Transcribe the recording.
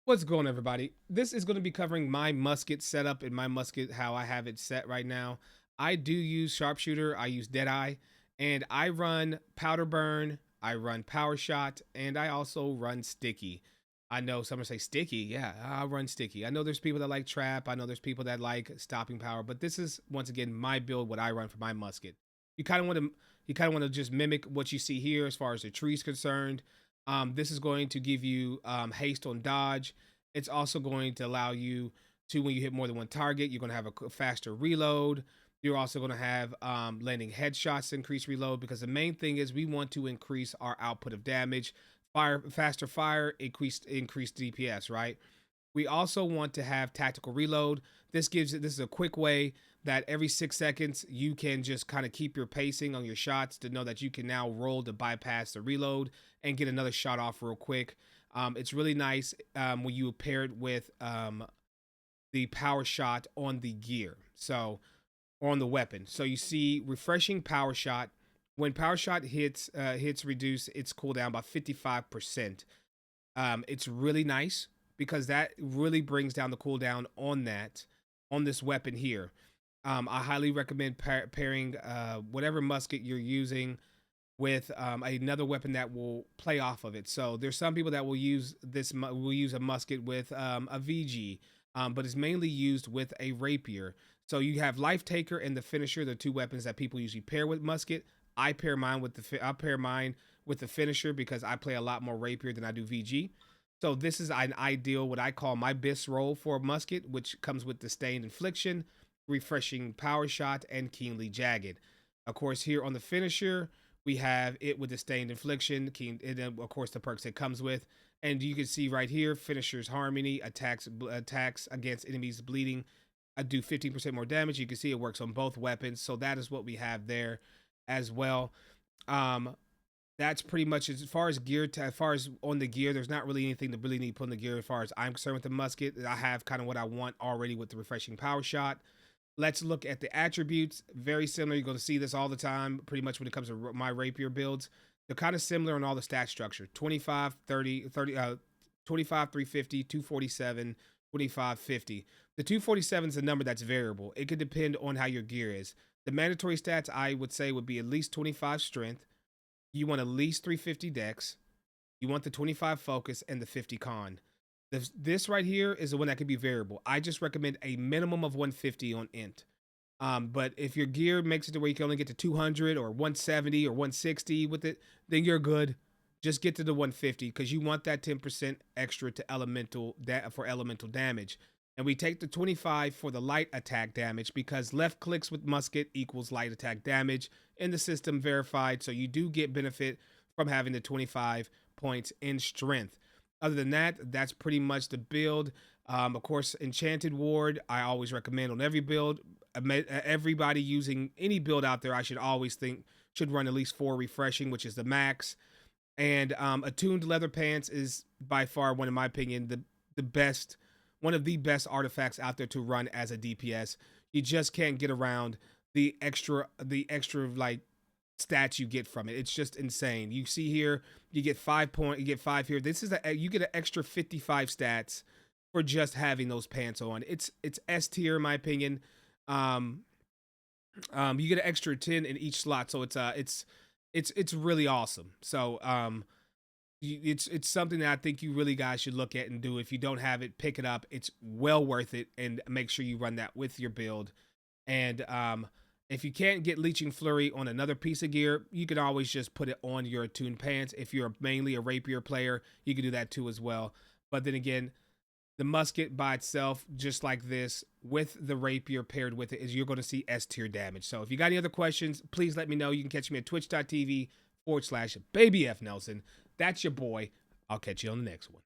What's going on, everybody? This is going to be covering my musket setup and my musket, how I have it set right now. I do use sharpshooter, I use Deadeye, and I run powder burn, I run power shot, and I also run sticky. I know someone say sticky, yeah, I run sticky. I know there's people that like trap, I know there's people that like stopping power, but this is once again my build, what I run for my musket. You kind of want to just mimic what you see here as far as the tree's concerned. This is going to give you haste on dodge. It's also going to allow you to, when you hit more than one target, you're going to have a faster reload. You're also going to have landing headshots to increase reload, because the main thing is we want to increase our output of damage. Faster fire, increased DPS, right? We also want to have tactical reload. This is a quick way that every 6 seconds you can just kind of keep your pacing on your shots to know that you can now roll to bypass the reload and get another shot off real quick. It's really nice when you pair it with the power shot on the gear, so or on the weapon. So you see refreshing power shot. When power shot hits reduce its cooldown by 55%. It's really nice because that really brings down the cooldown on this weapon here. I highly recommend pairing whatever musket you're using with another weapon that will play off of it. So there's some people that will use a musket with a VG, but it's mainly used with a rapier. So you have Life Taker and the Finisher, the two weapons that people usually pair with musket. I pair mine with the Finisher because I play a lot more rapier than I do VG. So this is an ideal, what I call my BIS roll for a musket, which comes with the Stained Infliction, Refreshing Power Shot, and Keenly Jagged. Of course, here on the Finisher, we have it with the Stained Infliction, and then of course the perks it comes with. And you can see right here, Finisher's Harmony, attacks against enemies bleeding. I do 15% more damage. You can see it works on both weapons. So that is what we have there as well. That's pretty much as far as gear. As far as on the gear, there's not really anything to really need to put on the gear as far as I'm concerned with the musket. I have kind of what I want already with the refreshing power shot. Let's look at the attributes. Very similar. You're going to see this all the time, pretty much when it comes to my rapier builds. They're kind of similar on all the stat structure. 25, 30, 25, 350, 247, 25, 50. The 247 is a number that's variable. It could depend on how your gear is. The mandatory stats, I would say, would be at least 25 strength. You want at least 350 dex. You want the 25 focus and the 50 con. This right here is the one that could be variable. I just recommend a minimum of 150 on int. But if your gear makes it to where you can only get to 200 or 170 or 160 with it, then you're good. Just get to the 150 because you want that 10% extra to elemental damage. And we take the 25 for the light attack damage because left clicks with musket equals light attack damage in the system, verified. So you do get benefit from having the 25 points in strength. Other than that, that's pretty much the build. Of course, Enchanted Ward, I always recommend on every build. Everybody using any build out there, I should always think should run at least 4 refreshing, which is the max. And Attuned Leather Pants is by far, one in my opinion, the best, one of the best artifacts out there to run as a DPS. You just can't get around the extra like stats you get from it. It's just insane. You see here, you get 5 you get 5 here. This is you get an extra 55 stats for just having those pants on. It's S tier in my opinion. You get an extra 10 in each slot, so it's really awesome. So it's something that I think you really guys should look at and do. If you don't have it, pick it up. It's well worth it, and make sure you run that with your build. And if you can't get Leeching Flurry on another piece of gear, you can always just put it on your attuned pants. If you're mainly a rapier player, you can do that too as well. But then again, the musket by itself, just like this, with the rapier paired with it, is you're going to see S tier damage. So if you got any other questions, please let me know. You can catch me at twitch.tv/BabyFNelson. That's your boy. I'll catch you on the next one.